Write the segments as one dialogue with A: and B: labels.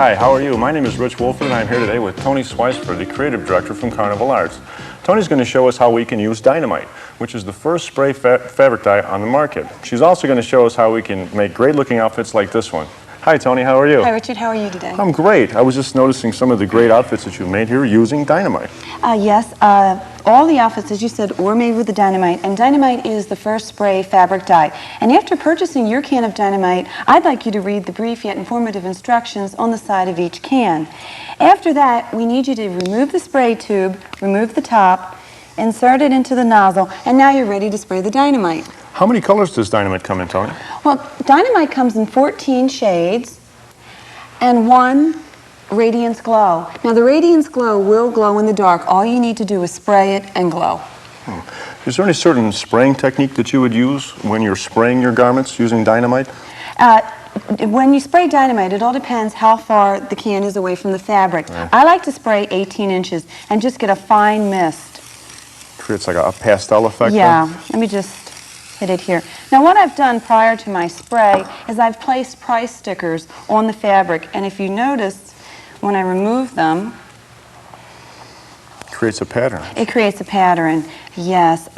A: Hi, how are you? My name is Rich Wolford and I'm here today with Tony Sweisford, the creative director from Carnival Arts. Tony's going to show us how we can use dynamite, which is the first spray fabric dye on the market. She's also going to show us how we can make great looking outfits like this one. Hi Tony, how are you?
B: Hi Richard, how are you today?
A: I'm great. I was just noticing some of the great outfits that you've made here using dynamite.
B: Yes, all the outfits, as you said, were made with the dynamite, and dynamite is the first spray fabric dye. And after purchasing your can of dynamite, I'd like you to read the brief yet informative instructions on the side of each can. After that, we need you to remove the spray tube, remove the top, insert it into the nozzle, and now you're ready to spray the dynamite.
A: How many colors does dynamite come in, Tony?
B: Well, dynamite comes in 14 shades and 1 Radiance Glow. Now, the Radiance Glow will glow in the dark. All you need to do is spray it and glow.
A: Is there any certain spraying technique that you would use when you're spraying your garments using dynamite?
B: When you spray dynamite, it all depends how far the can is away from the fabric.
A: Right.
B: I like to spray 18 inches and just get a fine mist.
A: Creates like a pastel effect?
B: Yeah,
A: Then?
B: let me just hit it here. Now, what I've done prior to my spray is I've placed price stickers on the fabric, and if you notice, when I remove them,
A: Creates a pattern.
B: it creates a pattern, yes.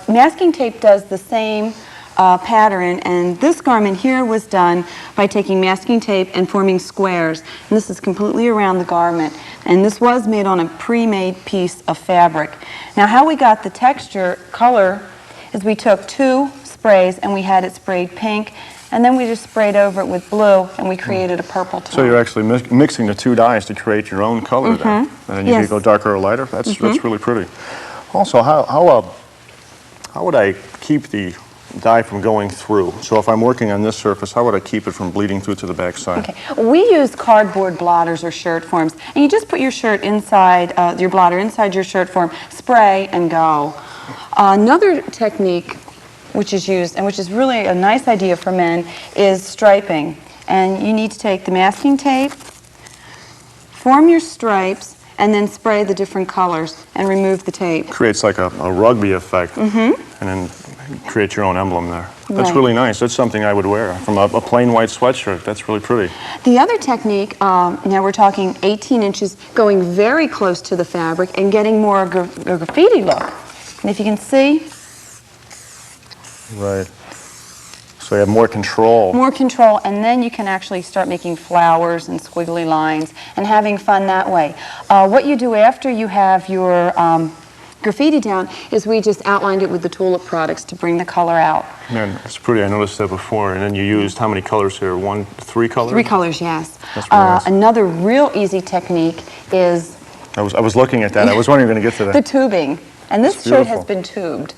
B: Masking tape does the same pattern, and this garment here was done by taking masking tape and forming squares. And this is completely around the garment, and this was made on a pre-made piece of fabric. Now, how we got the texture color is we took 2 sprays and we had it sprayed pink, and then we just sprayed over it with blue, and we created a purple tone.
A: So you're actually mixing the 2 dyes to create your own color then. And then you
B: Yes.
A: can go darker or lighter. That's really pretty. Also, how would I keep the dye from going through? So if I'm working on this surface, how would I keep it from bleeding through to the back side?
B: Okay. We use cardboard blotters or shirt forms, and you just put your shirt inside, your blotter inside your shirt form, spray, and go. Another technique which is used, and which is really a nice idea for men, is striping. And you need to take the masking tape, form your stripes, and then spray the different colors and remove the tape.
A: Creates like a rugby effect, and then create your own emblem there. That's
B: Right.
A: really nice. That's something I would wear from a plain white sweatshirt. That's really pretty.
B: The other technique, now we're talking 18 inches, going very close to the fabric and getting more a graffiti look. And if you can see,
A: Right. So you have more control.
B: more control, and then you can actually start making flowers and squiggly lines and having fun that way. What you do after you have your graffiti down is we just outlined it with the tulip products to bring the color out.
A: Man, it's pretty. I noticed that before. And then you used how many colors here? 3 colors?
B: 3 colors, yes.
A: That's really nice.
B: Another real easy technique is
A: I was looking at that. I was wondering you were going to get to
B: the
A: that.
B: tubing. And this
A: It's
B: shirt has
A: beautiful.
B: been tubed.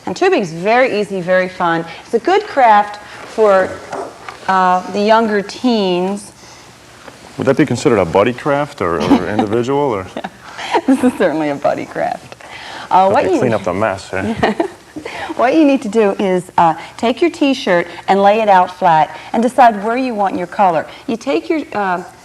B: And tubing is very easy, very fun. It's a good craft for the younger teens.
A: Would that be considered a buddy craft or individual? Or
B: This is certainly a buddy craft. What
A: they
B: you
A: clean up the mess? Eh?
B: What you need to do is take your t-shirt and lay it out flat and decide where you want your color. You take your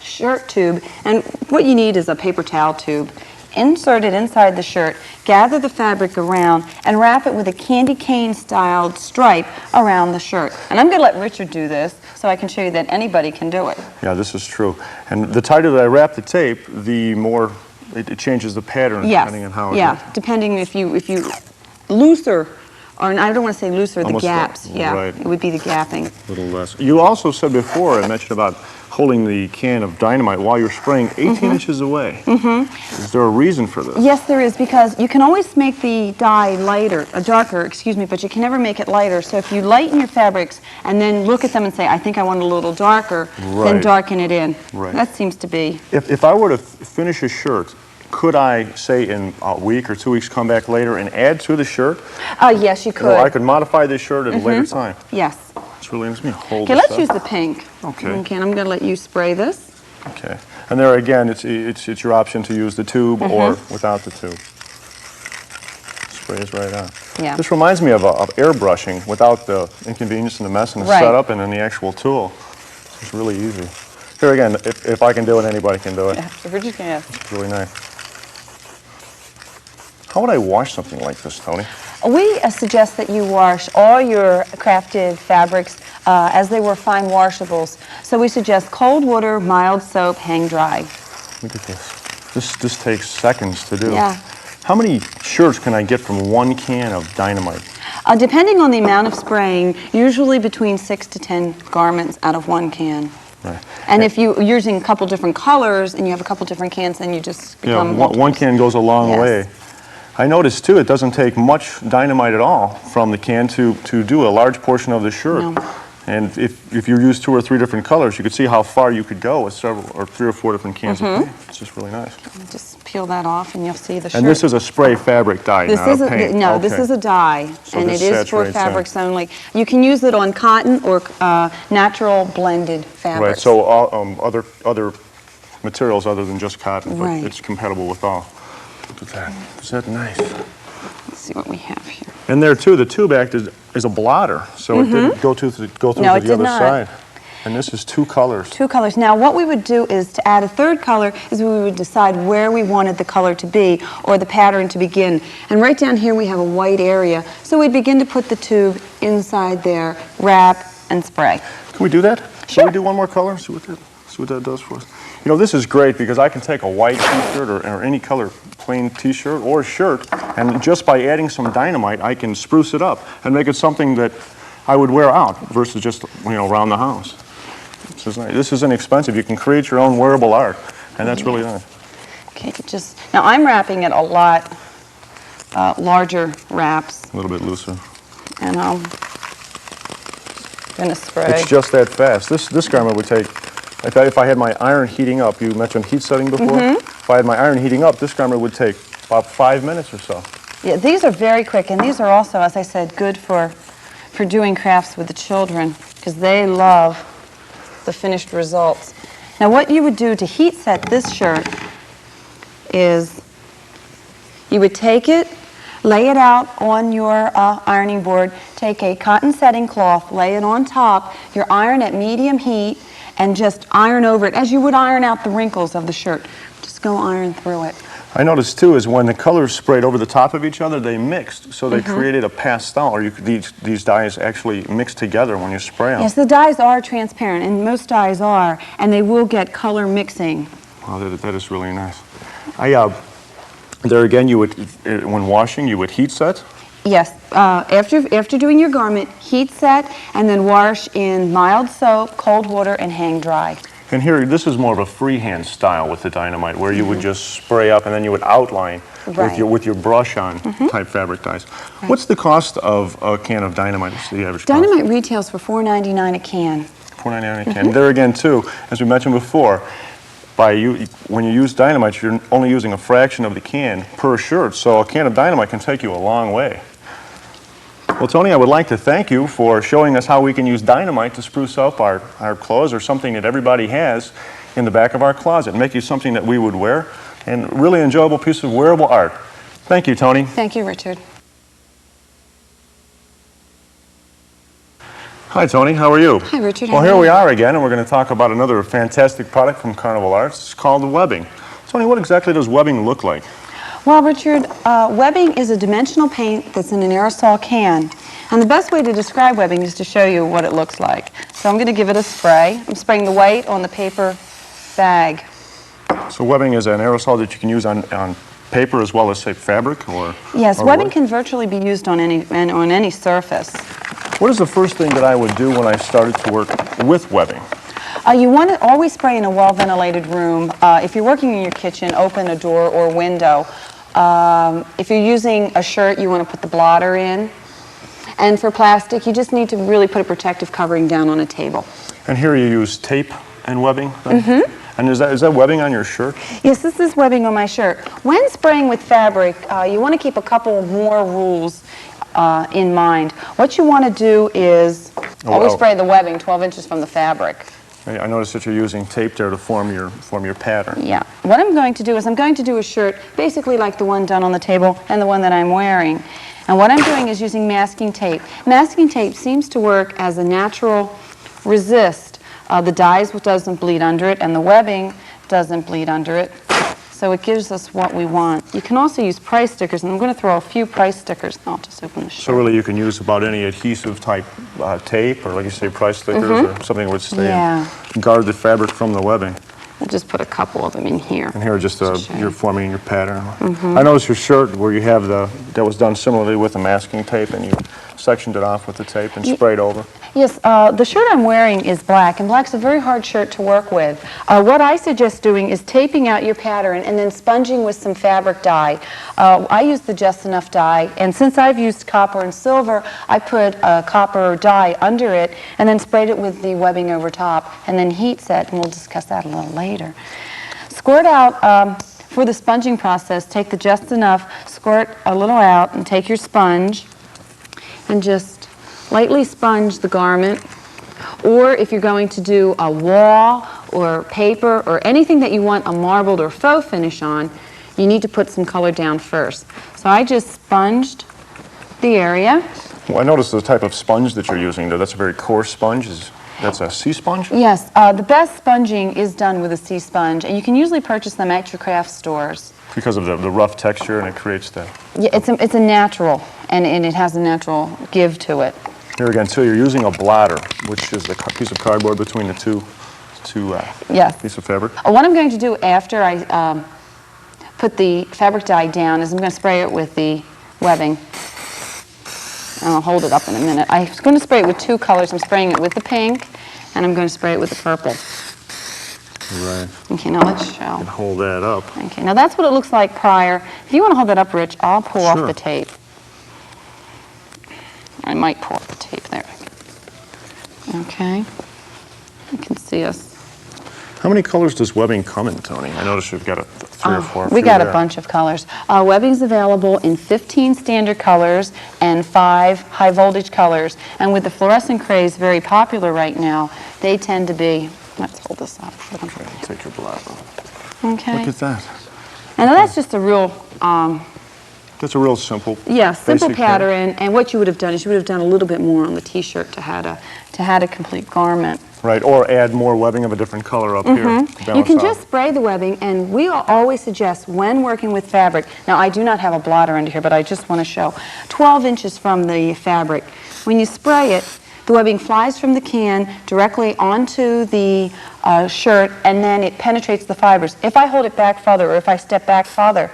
B: shirt tube, and what you need is a paper towel tube. Insert it inside the shirt, gather the fabric around, and wrap it with a candy cane styled stripe around the shirt. And I'm going to let Richard do this so I can show you that anybody can do it.
A: Yeah, this is true. And the tighter that I wrap the tape, the more it changes the pattern
B: Yes.
A: depending on how it
B: Yeah, depending if you looser, or I don't want to say looser, the
A: Almost
B: gaps.
A: like-
B: Yeah,
A: right.
B: it would be the gapping.
A: a little less. You also said before, I mentioned about holding the can of dynamite while you're spraying 18 inches away. Is there a reason for this?
B: Yes, there is, because you can always make the dye lighter, darker, excuse me, but you can never make it lighter. So if you lighten your fabrics and then look at them and say, I think I want it a little darker, then
A: Right.
B: darken it in.
A: Right.
B: That seems to be.
A: If I were to finish a shirt, could I, say in a week or 2 weeks, come back later and add to the shirt?
B: Yes, you could.
A: Or I could modify this shirt at a later time.
B: Yes.
A: It's really nice. Let me hold
B: Okay,
A: this
B: let's
A: up.
B: use the pink.
A: Okay.
B: Okay, and I'm going to let you spray this.
A: Okay. And there again, it's your option to use the tube or without the tube. Sprays right on.
B: Yeah.
A: This reminds me of airbrushing without the inconvenience and the mess and the
B: Right.
A: setup and then the actual tool. It's really easy. Here again, if I can do it, anybody can do it.
B: Yeah, so we're just going to.
A: It's really nice. How would I wash something like this, Tony?
B: We suggest that you wash all your crafted fabrics as they were fine washables. So we suggest cold water, mild soap, hang dry.
A: Look at this. This takes seconds to do.
B: Yeah.
A: How many shirts can I get from one can of dynamite?
B: Depending on the amount of spraying, usually between 6 to 10 garments out of one can.
A: Right.
B: And if you're using a couple different colors and you have a couple different cans, then you just become
A: one can goes a long
B: Yes.
A: way. I noticed too, it doesn't take much dynamite at all from the can to do a large portion of the shirt.
B: No.
A: And if you use 2 or 3 different colors, you could see how far you could go with several or 3 or 4 different cans of paint. It's just really nice.
B: Just peel that off and you'll see the shirt.
A: And this is a spray fabric dye,
B: This
A: not
B: is
A: a paint.
B: no, this
A: Okay.
B: is a dye,
A: So
B: and
A: this
B: it is for
A: saturates
B: fabrics only. You can use it on cotton or natural blended fabrics.
A: Right, so all, other materials other than just cotton, but
B: Right.
A: it's compatible with all. Look at that. Is that nice?
B: Let's see what we have here.
A: And there too, the tube act is a blotter, so it didn't go through
B: No,
A: to
B: it
A: the
B: did
A: other
B: not.
A: side. And this is 2 colors.
B: 2 colors. Now, what we would do is to add a 3rd color is we would decide where we wanted the color to be or the pattern to begin. And right down here we have a white area, so we'd begin to put the tube inside there, wrap, and spray.
A: Can we do that?
B: Sure.
A: Can we do one more color? See what that does for us. You know, this is great because I can take a white t-shirt or any color plain t-shirt or shirt, and just by adding some dynamite, I can spruce it up and make it something that I would wear out versus just, around the house. This is nice. This is inexpensive. You can create your own wearable art, and that's really nice.
B: Okay, now I'm wrapping it a lot larger wraps,
A: A little bit looser.
B: and I'm going to spray.
A: It's just that fast. This garment would take, if I had my iron heating up, you mentioned heat setting before? If I had my iron heating up, this garment would take about 5 minutes or so.
B: Yeah, these are very quick, and these are also, as I said, good for doing crafts with the children because they love the finished results. Now, what you would do to heat set this shirt is you would take it, lay it out on your ironing board, take a cotton setting cloth, lay it on top, your iron at medium heat, and just iron over it as you would iron out the wrinkles of the shirt. Just go iron through it.
A: I noticed too is when the colors sprayed over the top of each other, they mixed, so they created a pastel, or these dyes actually mix together when you spray them.
B: Yes, the dyes are transparent, and most dyes are, and they will get color mixing.
A: Wow, that is really nice. There again, you would, when washing, you would heat set.
B: Yes, after doing your garment, heat set, and then wash in mild soap, cold water, and hang dry.
A: And here, this is more of a freehand style with the dynamite, where you would just spray up and then you would outline
B: Right.
A: with your brush on type fabric dyes.
B: Right.
A: What's the cost of a can of dynamite? What's the average cost?
B: Dynamite retails for $4.99 a can.
A: $4.99 a can. There again, too, as we mentioned before, when you use dynamite, you're only using a fraction of the can per shirt, so a can of dynamite can take you a long way. Well, Tony, I would like to thank you for showing us how we can use dynamite to spruce up our clothes, or something that everybody has in the back of our closet, make you something that we would wear, and really enjoyable piece of wearable art. Thank you, Tony.
B: Thank you, Richard.
A: Hi, Tony. How are you?
B: Hi, Richard.
A: Well,
B: How are
A: here
B: you?
A: we are again, and we're going to talk about another fantastic product from Carnival Arts. It's called webbing. Tony, what exactly does webbing look like?
B: Well, Richard, webbing is a dimensional paint that's in an aerosol can. And the best way to describe webbing is to show you what it looks like. So I'm going to give it a spray. I'm spraying the white on the paper bag.
A: So webbing is an aerosol that you can use on paper as well as, say, fabric, or?
B: Yes,
A: or
B: webbing
A: wood?
B: can virtually be used on any surface.
A: What is the first thing that I would do when I started to work with webbing?
B: You want to always spray in a well-ventilated room. If you're working in your kitchen, open a door or window. If you're using a shirt, you want to put the blotter in. And for plastic, you just need to really put a protective covering down on a table.
A: And here you use tape and webbing? And is that webbing on your shirt?
B: Yes, this is webbing on my shirt. When spraying with fabric, you want to keep a couple more rules in mind. What you want to do is always spray the webbing 12 inches from the fabric.
A: I noticed that you're using tape there to form your pattern.
B: Yeah. What I'm going to do is I'm going to do a shirt basically like the one done on the table and the one that I'm wearing. And what I'm doing is using masking tape. Masking tape seems to work as a natural resist. The dyes doesn't bleed under it, and the webbing doesn't bleed under it. So it gives us what we want. You can also use price stickers, and I'm going to throw a few price stickers. I'll just open the shirt.
A: So really you can use about any adhesive type tape, or like you say, price stickers, or something that would stay and guard the fabric from the webbing.
B: I'll just put a couple of them in here.
A: And here are just you're forming your pattern. I noticed your shirt where you have that was done similarly with the masking tape, and you sectioned it off with the tape and sprayed over.
B: Yes, the shirt I'm wearing is black, and black's a very hard shirt to work with. What I suggest doing is taping out your pattern and then sponging with some fabric dye. I use the Just Enough dye, and since I've used copper and silver, I put a copper dye under it and then sprayed it with the webbing over top, and then heat set, and we'll discuss that a little later. Squirt out, for the sponging process, take the Just Enough, squirt a little out, and take your sponge and just lightly sponge the garment. Or if you're going to do a wall or paper or anything that you want a marbled or faux finish on, you need to put some color down first. So I just sponged the area.
A: Well, I noticed the type of sponge that you're using there. That's a very coarse sponge. That's a sea sponge?
B: Yes, the best sponging is done with a sea sponge, and you can usually purchase them at your craft stores.
A: Because of the rough texture, and it creates that.
B: Yeah, it's a natural, and it has a natural give to it.
A: Here again, too, you're using a blotter, which is the piece of cardboard between the two
B: Yes.
A: pieces of fabric.
B: What I'm going to do after I put the fabric dye down is I'm going to spray it with the webbing. And I'll hold it up in a minute. I'm going to spray it with two colors. I'm spraying it with the pink, and I'm going to spray it with the purple.
A: Right.
B: Okay, now let's show.
A: And hold that up.
B: Okay, now that's what it looks like prior. If you want to hold that up, Rich, I'll pull off the tape. I might pull off the tape there. Okay. You can see us.
A: How many colors does webbing come in, Tony? I noticed you've got three or four.
B: We got a bunch of colors. Webbing's available in 15 standard colors and 5 high voltage colors. And with the fluorescent craze very popular right now, they tend to be, let's hold this up.
A: Okay, take your blotter off.
B: Okay.
A: Look at that.
B: And that's just a real,
A: That's a real simple.
B: yeah, simple
A: basic
B: pattern. And what you would have done is you would have done a little bit more on the T-shirt to had a complete garment.
A: Right, or add more webbing of a different color up here.
B: You can just spray the webbing, and we always suggest when working with fabric, now I do not have a blotter under here, but I just want to show, 12 inches from the fabric. When you spray it, the webbing flies from the can directly onto the shirt, and then it penetrates the fibers. If I hold it back further, or if I step back further,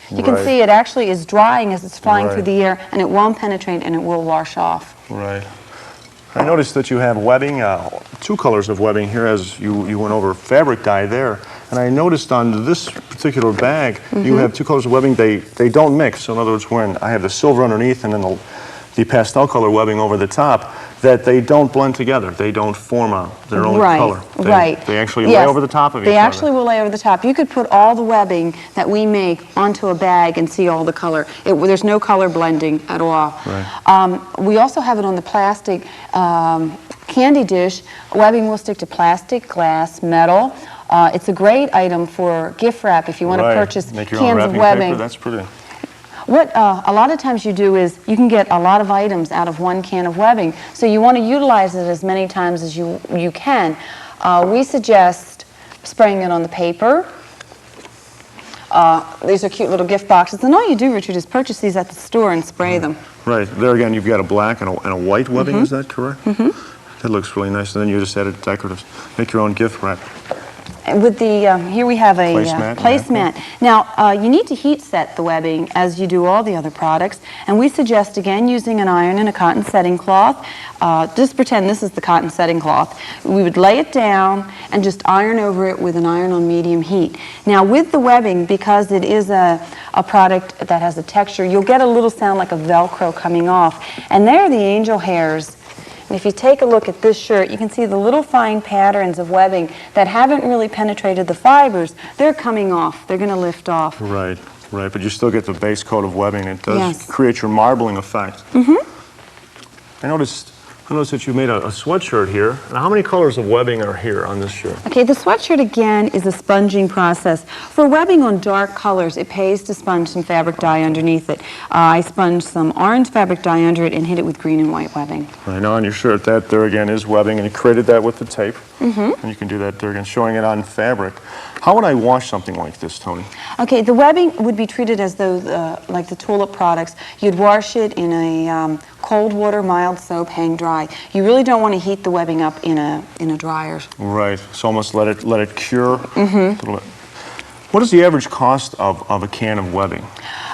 B: you can see it actually is drying as it's flying through the air, and it won't penetrate and it will wash off.
A: Right. I noticed that you have webbing, 2 colors of webbing here as you went over fabric dye there. And I noticed on this particular bag, you have 2 colors of webbing. They don't mix. So in other words, when I have the silver underneath and then the pastel color webbing over the top, that they don't blend together. They don't form their own color. They actually lay over the top of each other.
B: They actually will lay over the top. You could put all the webbing that we make onto a bag and see all the color. There's no color blending at all.
A: Right.
B: We also have it on the plastic candy dish. Webbing will stick to plastic, glass, metal. It's a great item for gift wrap if you want to purchase
A: Make your
B: cans
A: own
B: of
A: wrapping
B: webbing.
A: paper. That's pretty.
B: What a lot of times you do is you can get a lot of items out of one can of webbing, so you want to utilize it as many times as you can. We suggest spraying it on the paper. These are cute little gift boxes, and all you do, Richard, is purchase these at the store and spray them.
A: Right. There again, you've got a black and a white webbing. Is that correct? That looks really nice. And then you just added decorative. Make your own gift wrap.
B: With the, here we have a
A: placemat.
B: Now, you need to heat set the webbing as you do all the other products, and we suggest, again, using an iron and a cotton setting cloth. Just pretend this is the cotton setting cloth. We would lay it down and just iron over it with an iron on medium heat. Now, with the webbing, because it is a product that has a texture, you'll get a little sound like a Velcro coming off, and there are the angel hairs. And if you take a look at this shirt, you can see the little fine patterns of webbing that haven't really penetrated the fibers. They're coming off. They're going to lift off.
A: Right, right. But you still get the base coat of webbing. It does create your marbling effect. I noticed I noticed that you made a sweatshirt here. And how many colors of webbing are here on this shirt?
B: Okay, the sweatshirt again is a sponging process. For webbing on dark colors, it pays to sponge some fabric dye underneath it. I sponged some orange fabric dye under it and hit it with green and white webbing.
A: I know on your shirt that there again is webbing, and you created that with the tape. And you can do that there again, showing it on fabric. How would I wash something like this, Tony?
B: Okay, the webbing would be treated as though, like the tulip products, you'd wash it in a cold water, mild soap, hang dry. You really don't want to heat the webbing up in a dryer.
A: Right, so almost let it cure a little bit. What is the average cost of a can of webbing?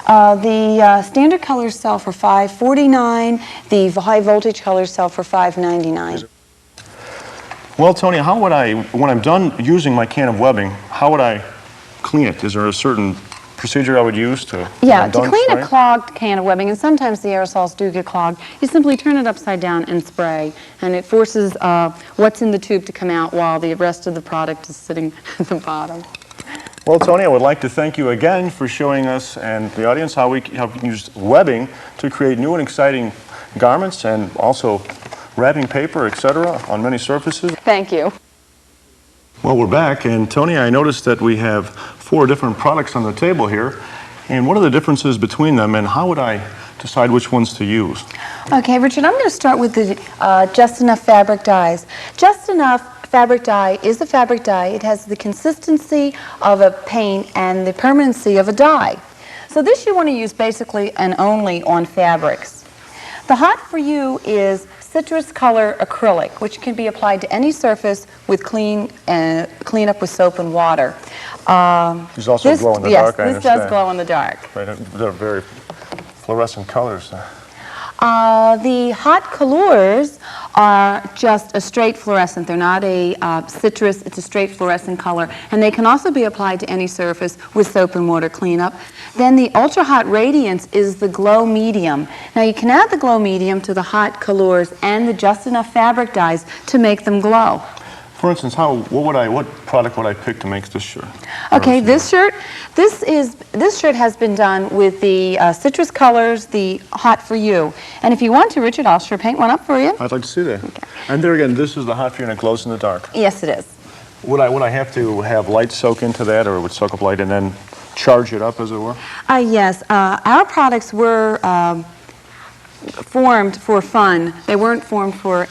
B: The standard colors sell for $5.49. The high voltage colors sell for $5.99.
A: Well, Tony, how would I, when I'm done using my can of webbing, how would I clean it? Is there a certain procedure I would use to
B: Yeah, to clean a clogged can of webbing, and sometimes the aerosols do get clogged, you simply turn it upside down and spray, and it forces what's in the tube to come out while the rest of the product is sitting at the bottom.
A: Well, Tony, I would like to thank you again for showing us and the audience how we can use webbing to create new and exciting garments and also wrapping paper, etc., on many surfaces.
B: Thank you.
A: Well, we're back, and Tony, I noticed that we have 4 different products on the table here, and what are the differences between them, and how would I decide which ones to use?
B: Okay, Richard, I'm going to start with the Just Enough fabric dyes. Just Enough fabric dye is a fabric dye. It has the consistency of a paint and the permanency of a dye. So this you want to use basically and only on fabrics. The Hot For You is citrus color acrylic, which can be applied to any surface with clean up with soap and water.
A: These also glow in the dark, I understand.
B: Yes, this does glow in the dark.
A: Right, they're very fluorescent colors.
B: The Hot Colors are just a straight fluorescent. They're not a citrus, it's a straight fluorescent color. And they can also be applied to any surface with soap and water cleanup. Then the Ultra Hot Radiance is the glow medium. Now you can add the glow medium to the Hot Colors and the Just Enough fabric dyes to make them glow.
A: For instance, what product would I pick to make this shirt?
B: Okay, this shirt has been done with the citrus colors, the Hot For You. And if you want to, Richard, I'll sure paint one up for you.
A: I'd like to see that.
B: Okay.
A: And there again, this is the Hot For You and it glows in the dark.
B: Yes, it is.
A: Would I have to have light soak into that, or it would soak up light and then charge it up, as it were?
B: Yes. Our products were formed for fun. They weren't formed for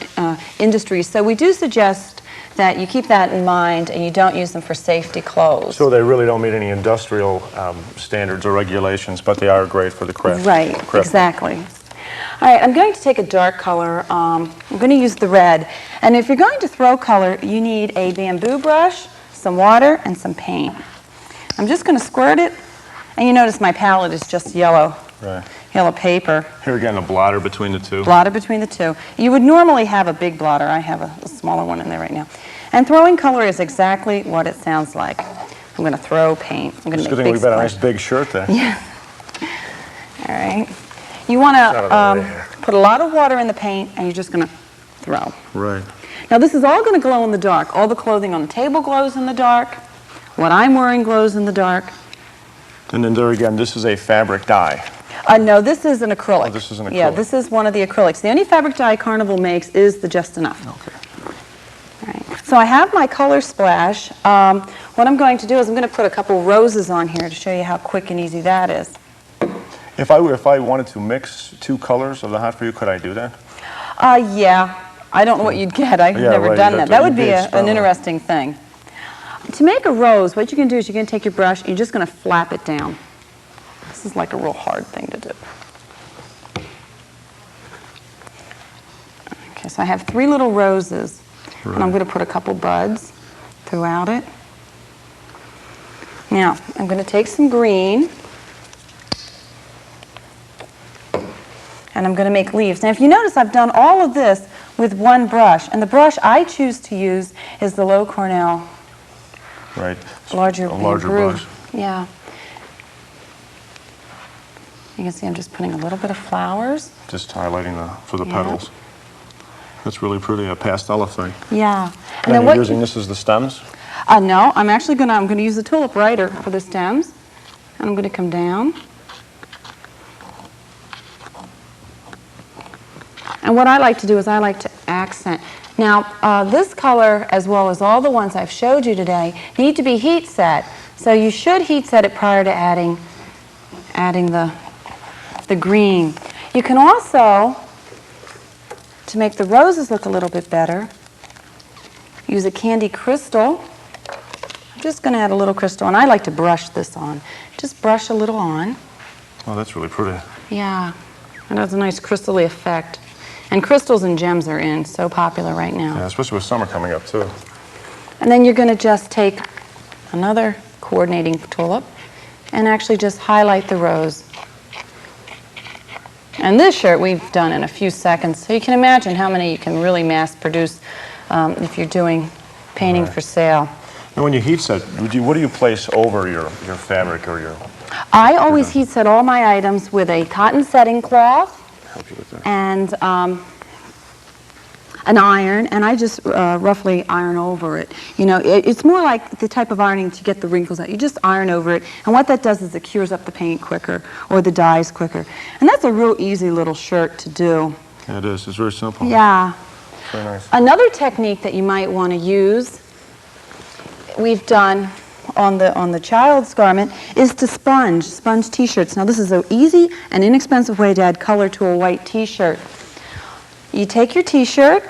B: industry. So we do suggest that you keep that in mind and you don't use them for safety clothes.
A: So they really don't meet any industrial standards or regulations, but they are great for the craft.
B: Right, exactly. All right, I'm going to take a dark color. I'm going to use the red. And if you're going to throw color, you need a bamboo brush, some water, and some paint. I'm just going to squirt it. And you notice my palette is just yellow.
A: Right.
B: Yellow paper.
A: Here again, a blotter between the two.
B: Blotter between the two. You would normally have a big blotter. I have a smaller one in there right now. And throwing color is exactly what it sounds like. I'm going to throw paint. I'm going to make big
A: we've got a nice big shirt there.
B: Yeah. All right. You want to put a lot of water in the paint, and you're just going to throw.
A: Right.
B: Now this is all going to glow in the dark. All the clothing on the table glows in the dark. What I'm wearing glows in the dark.
A: And then there again, this is a fabric dye.
B: No, this is an acrylic.
A: Oh, this is an acrylic.
B: Yeah, this is one of the acrylics. The only fabric dye Carnival makes is the Just Enough.
A: Okay.
B: All right. So I have my color splash. What I'm going to do is I'm going to put a couple roses on here to show you how quick and easy that is.
A: If I wanted to mix 2 colors of the Hot For You, could I do that?
B: Yeah. I don't know what you'd get. I've never done that. That would be an interesting thing. To make a rose, what you can do is you're going to take your brush and you're just going to flap it down. This is like a real hard thing to do. Okay, so I have 3 little roses, and I'm going to put a couple buds throughout it. Now, I'm going to take some green, and I'm going to make leaves. Now, if you notice, I've done all of this with one brush, and the brush I choose to use is the Low Cornell.
A: Right.
B: A larger
A: brush.
B: Yeah. You can see I'm just putting a little bit of flowers.
A: Just highlighting for the petals. That's really pretty, a pastel effect.
B: Yeah.
A: And then you're using this as the stems?
B: No, I'm actually going to use the tulip writer for the stems. And I'm going to come down. And what I like to do is I like to accent. Now, this color, as well as all the ones I've showed you today, need to be heat set. So you should heat set it prior to adding the green. You can also, to make the roses look a little bit better, use a candy crystal. I'm just going to add a little crystal, and I like to brush this on. Just brush a little on.
A: Oh, that's really pretty.
B: Yeah, it has a nice crystally effect. And crystals and gems are so popular right now.
A: Yeah, especially with summer coming up, too.
B: And then you're going to just take another coordinating tulip and actually just highlight the rose. And this shirt we've done in a few seconds, so you can imagine how many you can really mass produce if you're doing painting for sale.
A: Now, when you heat set, what do you place over your fabric or your...
B: I always heat set all my items with a cotton setting cloth and an iron, and I just roughly iron over it. You know, it's more like the type of ironing to get the wrinkles out. You just iron over it, and what that does is it cures up the paint quicker or the dyes quicker. And that's a real easy little shirt to do.
A: Yeah, it is. It's very simple.
B: Yeah.
A: Very nice.
B: Another technique that you might want to use, we've done on the child's garment, is to sponge t-shirts. Now this is an easy and inexpensive way to add color to a white t-shirt. You take your t-shirt.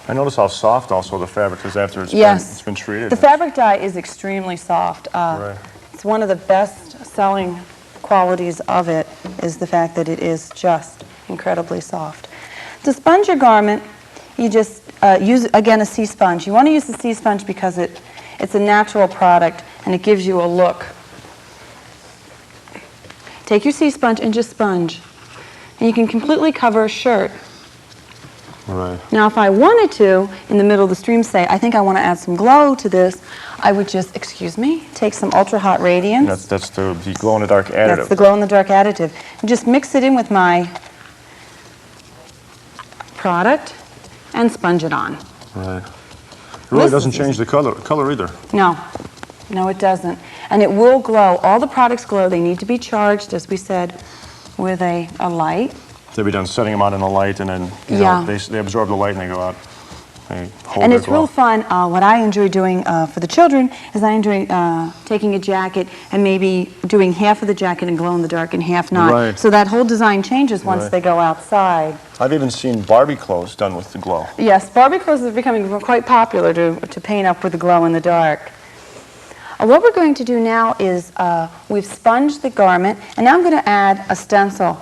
A: I notice how soft also the fabric is after it's been treated.
B: The fabric dye is extremely soft.
A: Right.
B: It's one of the best selling qualities of it is the fact that it is just incredibly soft. To sponge your garment, you just use, again, a sea sponge. You want to use the sea sponge because it's a natural product and it gives you a look. Take your sea sponge and just sponge. And you can completely cover a shirt.
A: Right.
B: Now, if I wanted to, in the middle of the stream, say, I think I want to add some glow to this, I would just, take some Ultra Hot Radiance.
A: That's the glow-in-the-dark additive.
B: That's the glow-in-the-dark additive. And just mix it in with my product and sponge it on.
A: Right. It really doesn't change the color either.
B: No. No, it doesn't. And it will glow. All the products glow. They need to be charged, as we said, with a light.
A: They'll be done setting them out in the light, and then you know, they absorb the light and they go out. They hold
B: and
A: their
B: it's
A: glow.
B: real fun. What I enjoy doing for the children is I enjoy taking a jacket and maybe doing half of the jacket in glow-in-the-dark and half not.
A: Right.
B: So that whole design changes once they go outside.
A: I've even seen Barbie clothes done with the glow.
B: Yes, Barbie clothes are becoming quite popular to paint up with the glow-in-the-dark. What we're going to do now is we've sponged the garment, and now I'm going to add a stencil.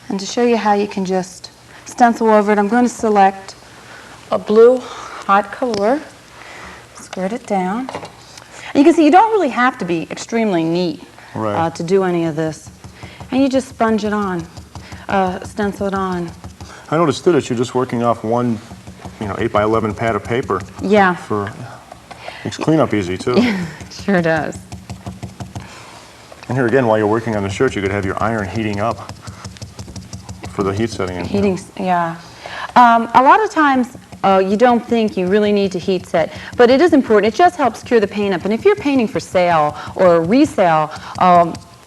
B: And to show you how you can just stencil over it, I'm going to select a blue hot color, squirt it down. And you can see you don't really have to be extremely neat to do any of this. And you just sponge it on, stencil it on.
A: I noticed too that you're just working off one, 8 by 11 pad of paper.
B: Yeah.
A: Makes cleanup easy too.
B: Sure does.
A: And here again, while you're working on the shirt, you could have your iron heating up for the heat setting.
B: Yeah. A lot of times you don't think you really need to heat set, but it is important. It just helps cure the paint up. And if you're painting for sale or resale,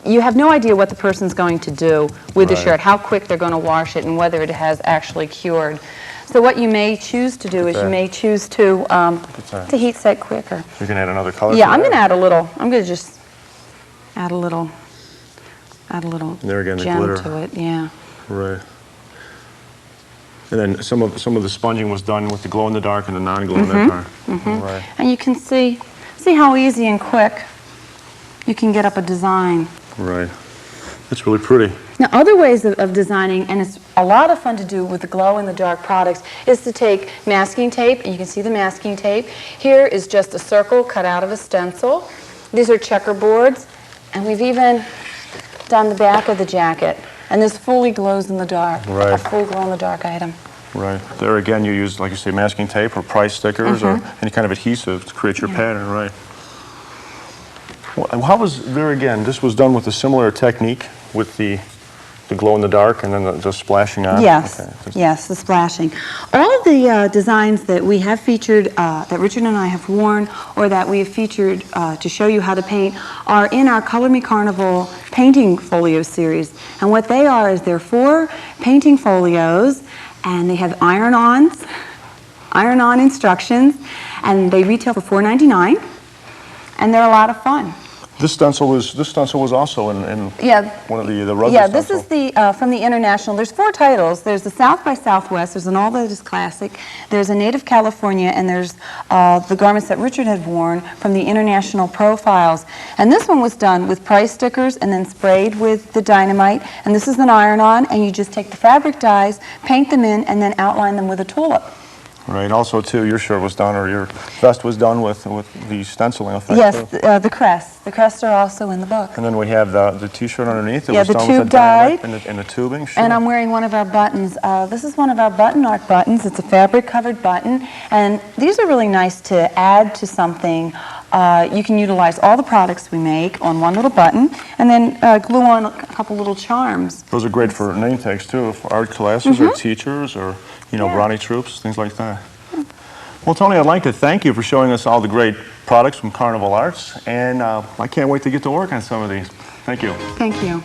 B: you have no idea what the person's going to do with the shirt, how quick they're going to wash it, and whether it has actually cured. So what you may choose to do is you may choose to heat set quicker.
A: You can add another color.
B: Yeah, I'm going to add a little. I'm going to just add a little
A: there again, the
B: gem
A: glitter.
B: to it. Yeah.
A: Right. And then some of the sponging was done with the glow-in-the-dark and the non-glow-in-the-dark. Right.
B: And you can see how easy and quick you can get up a design.
A: Right. That's really pretty.
B: Now, other ways of designing, and it's a lot of fun to do with the glow-in-the-dark products, is to take masking tape, and you can see the masking tape. Here is just a circle cut out of a stencil. These are checkerboards, and we've even done the back of the jacket. And this fully glows in the dark, a full glow-in-the-dark item.
A: Right. There again, you use, like you say, masking tape or price stickers or any kind of adhesive to create your pattern, right. Well, how was, there again, this was done with a similar technique with the the glow in the dark and then the splashing on?
B: Yes,
A: Okay.
B: yes, the splashing. All of the designs that we have featured, that Richard and I have worn, or that we have featured to show you how to paint, are in our Color Me Carnival painting folio series. And what they are is they're 4 painting folios, and they have iron-on instructions, and they retail for $4.99, and they're a lot of fun.
A: This stencil was also in
B: Yeah.
A: one of the rugby
B: Yeah, this
A: stencil.
B: is the from the International. There's 4 titles. There's the South by Southwest. There's an All That Is Classic. There's a Native California, and there's the garments that Richard had worn from the International Profiles. And this one was done with price stickers and then sprayed with the dynamite. And this is an iron-on, and you just take the fabric dyes, paint them in, and then outline them with a tulip.
A: Right. Also, too, your shirt was done, or your vest was done with the stenciling effect.
B: Yes,
A: too.
B: the crests. The crests are also in the book.
A: And then we have the T-shirt underneath. It
B: Yeah,
A: was
B: the
A: done
B: tube
A: with the dynamite
B: dyed.
A: and the tubing. Sure.
B: And I'm wearing one of our buttons. This is one of our button art buttons. It's a fabric-covered button, and these are really nice to add to something. You can utilize all the products we make on one little button, and then glue on a couple little charms.
A: Those are great for name tags too, for art classes or teachers or
B: Yeah.
A: brownie troops, things like that. Well, Tony, I'd like to thank you for showing us all the great products from Carnival Arts, and I can't wait to get to work on some of these. Thank you.
B: Thank you.